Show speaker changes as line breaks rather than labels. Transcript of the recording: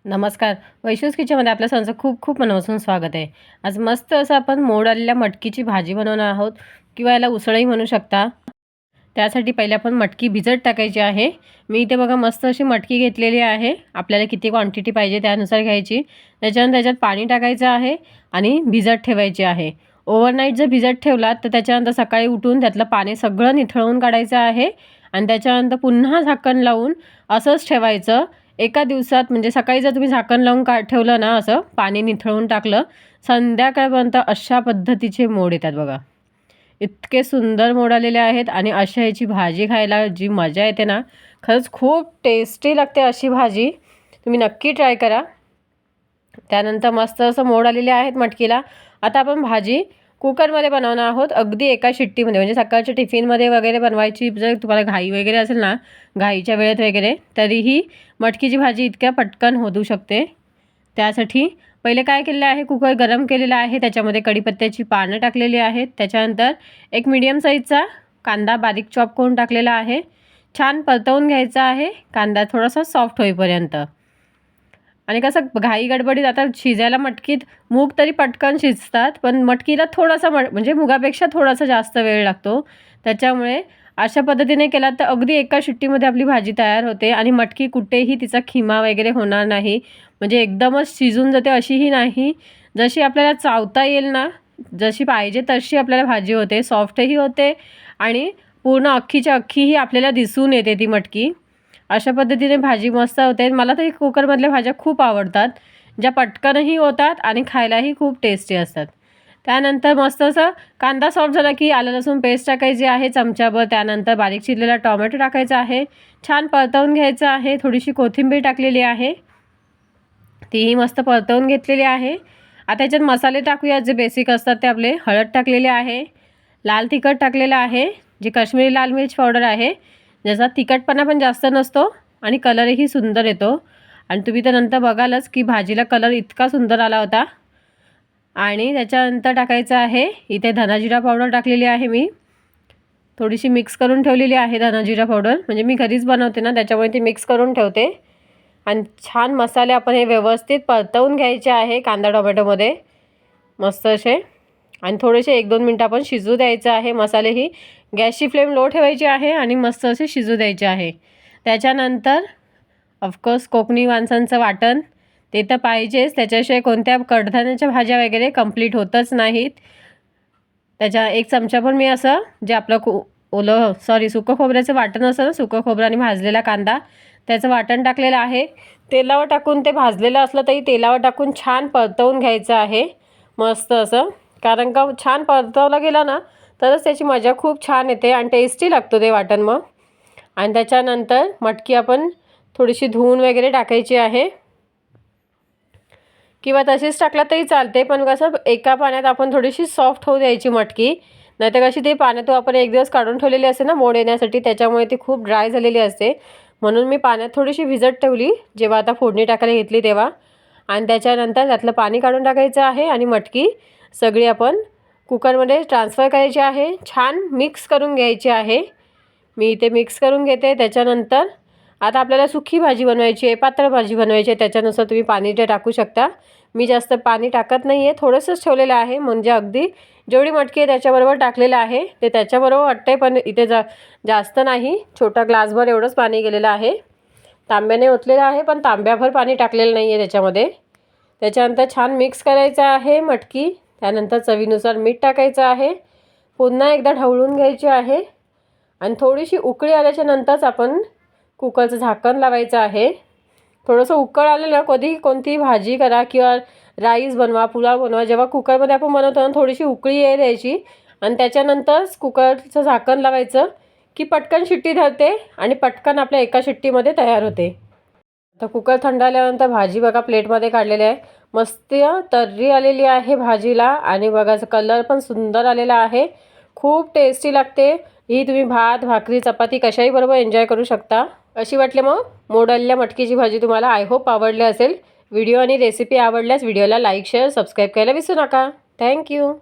नमस्कार. वैशूज किचनमध्ये आपल्या सर्वांचं खूप खूप मनापासून स्वागत आहे. आज मस्त असं आपण मोड आलेल्या मटकीची भाजी बनवणार आहोत किंवा याला उसळही म्हणू शकता. त्यासाठी पहिले आपण मटकी भिजत टाकायची आहे. मी इथे बघा मस्त अशी मटकी घेतलेली आहे. आपल्याला किती क्वांटिटी पाहिजे त्यानुसार घ्यायची. त्याच्यानंतर त्याच्यात पाणी टाकायचं आहे आणि भिजत ठेवायचे आहे. ओव्हरनाईट जर भिजत ठेवलात तर त्याच्यानंतर सकाळी उठून त्यातलं पाणी सगळं निथळून काढायचं आहे आणि त्याच्यानंतर पुन्हा झाकण लावून असंच ठेवायचं. एका दिवसात म्हणजे सकाळी जर तुम्ही झाकण लावून ठेवलं ना, असं पाणी निथळून टाकलं, संध्याकाळपर्यंत अशा पद्धतीचे मोड येतात बघा. इतके सुंदर मोड आलेले आहेत आणि अशा ह्याची भाजी खायला जी मजा येते ना, खरंच खूप टेस्टी लागते अशी भाजी. तुम्ही नक्की ट्राय करा. त्यानंतर मस्त असं मोड आलेले आहेत मटकीला. आता आपण भाजी कुकरमध्ये बनवणार आहोत. अगदी एका शिट्टीमध्ये, म्हणजे सकाळच्या टिफिनमध्ये वगैरे बनवायची जर तुम्हाला घाई वगैरे असेल ना, घाईच्या वेळेत वगैरे, तरीही मटकीची भाजी इतक्या पटकन होऊ शकते. त्यासाठी पहिले काय केलेलं आहे, कुकर गरम केलेला आहे. त्याच्यामध्ये कढीपत्त्याची पानं टाकलेली आहेत. त्याच्यानंतर एक मीडियम साईजचा कांदा बारीक चॉप करून टाकलेला आहे. छान परतवून घ्यायचा आहे कांदा थोडासा सॉफ्ट होईपर्यंत. आणि कसं घाई गडबडीत आता शिजायला मटकीत मूग तरी पटकन शिजतात, पण मटकीला थोडासा म्हणजे मुगापेक्षा थोडासा जास्त वेळ लागतो. त्याच्यामुळे अशा पद्धतीने केलात तर अगदी एका शिट्टीमध्ये आपली भाजी तयार होते आणि मटकी कुठेही तिचा खिमा वगैरे होणार नाही. म्हणजे एकदमच शिजून जाते अशीही नाही. जशी आपल्याला चावता येईल ना, जशी पाहिजे तशी आपल्याला भाजी होते, सॉफ्टही होते आणि पूर्ण अख्खीच्या अख्खीही आपल्याला दिसून येते ती मटकी. अशा पद्धतीने भाजी मस्त होते. मला तरी कुकरमधल्या भाज्या खूप आवडतात, ज्या पटकनही होतात आणि खायलाही खूप टेस्टी असतात. त्यानंतर मस्त असं कांदा सॉफ्ट झाला की आलं लसूण पेस्ट टाकायची आहे चमच्याभर. त्यानंतर बारीक चिरलेला टोमॅटो टाकायचा आहे. छान परतवून घ्यायचं आहे. थोडीशी कोथिंबीर टाकलेली आहे, तीही मस्त परतवून घेतलेली आहे. आता याच्यात मसाले टाकूया जे बेसिक असतात ते. आपले हळद टाकलेले आहे, लाल तिखट टाकलेलं आहे, जी काश्मीरी लाल मिर्च पावडर आहे, ज्याचा तिखटपणा पण जास्त नसतो आणि कलरही सुंदर येतो. आणि तुम्ही तर नंतर बघालच की भाजीला कलर इतका सुंदर आला होता. आणि त्याच्यानंतर टाकायचं आहे इथे धनाजिरा पावडर टाकलेली आहे. मी थोडीशी मिक्स करून ठेवलेली आहे धनाजिरा पावडर, म्हणजे मी घरीच बनवते ना, त्याच्यामुळे ती मिक्स करून ठेवते. आणि छान मसाले आपण हे व्यवस्थित परतवून घ्यायचे आहे कांदा टोमॅटोमध्ये मस्त असे. आणि थोडेसे 1-2 मिनटं आपण शिजू द्यायचं आहे. मसालेही गॅसची फ्लेम लो ठेवायची आहे आणि मस्त असे शिजू द्यायचे आहे. त्याच्यानंतर ऑफकोर्स कोकणी माणसांचं वाटण ते तर पाहिजेच. त्याच्याशिवाय कोणत्या कडधान्याच्या भाज्या वगैरे कंप्लीट होतच नाहीत. त्याच्या 1 चमचाभर मी असं जे आपलं सुकं खोबऱ्याचं वाटण असतं ना, सुकं खोबरं आणि भाजलेला कांदा, त्याचं वाटण टाकलेलं आहे. तेलावर टाकून ते भाजलेलं असलं तरी तेलावर टाकून छान परतवून घ्यायचं आहे मस्त असं. कारण का छान परतवलं गेलं ना तरच त्याची मजा खूप छान येते आणि टेस्टी लागतो ते वाटण मग. आणि त्याच्यानंतर मटकी आपण थोडीशी धुवून वगैरे टाकायची आहे किंवा तशीच टाकला तरी चालते, पण कसं एका पाण्यात आपण थोडीशी सॉफ्ट होऊ द्यायची मटकी. नाहीतर कशी ती पाण्यातून आपण 1 दिवस काढून ठेवलेली असते ना मोड येण्यासाठी, त्याच्यामुळे ती खूप ड्राय झालेली असते. म्हणून मी पाण्यात थोडीशी भिजत ठेवली जेव्हा आता फोडणी टाकायला घेतली तेव्हा. आणि त्याच्यानंतर त्यातलं पाणी काढून टाकायचं आहे आणि मटकी सगळी आपण कुकरमध्ये ट्रान्सफर करायची आहे. छान मिक्स करून घ्यायची आहे. मी इथे मिक्स करून घेते. त्याच्यानंतर आता आपल्याला सुकी भाजी बनवायची आहे, पातळ भाजी बनवायची आहे, त्याच्यानुसार तुम्ही पाणी ते टाकू शकता. मी जास्त पाणी टाकत नाही आहे, थोडंसंच ठेवलेलं आहे. म्हणजे अगदी जेवढी मटकी आहे त्याच्याबरोबर टाकलेलं आहे ते त्याच्याबरोबर वाटते, पण इथे जास्त नाही. छोटा ग्लासभर एवढंच पाणी गेलेलं आहे. तांब्याने ओतलेलं आहे, पण तांब्याभर पाणी टाकलेलं नाही आहे त्याच्यामध्ये. त्याच्यानंतर छान मिक्स करायचं आहे मटकी. त्यानंतर चवीनुसार मीठ टाकायचं आहे. पुन्हा एकदा ढवळून घ्यायची आहे आणि थोडीशी उकळी आल्याच्या नंतरच आपण कुकरचं झाकण लावायचं आहे. थोडंसं उकळ आलं ना, कोणतीही भाजी करा किंवा राईस बनवा, पुलाव बनवा, जेव्हा कुकरमध्ये आपण बनवतो ना थोडीशी उकळी द्यायची आणि त्याच्यानंतरच कुकरचं झाकण लावायचं की पटकन शिट्टी धरते आणि पटकन आपल्या एका शिट्टीमध्ये तयार होते. तर कुकर थंड आल्यानंतर भाजी बघा प्लेटमध्ये काढलेली आहे. मस्त तर्री आलेली आहे भाजीला आणि बघा कलर पण सुंदर आलेला आहे. खूप टेस्टी लागते ही. तुम्ही भात, भाकरी, चपाती कशाही बरोबर एन्जॉय करू शकता. कशी वाटली मग मोड आलेल्या मटकीची भाजी तुम्हाला? आय होप आवडले असेल. व्हिडिओ आणि रेसिपी आवडल्यास व्हिडिओला लाईक, शेअर, सबस्क्राईब करायला विसरू नका. थँक्यू.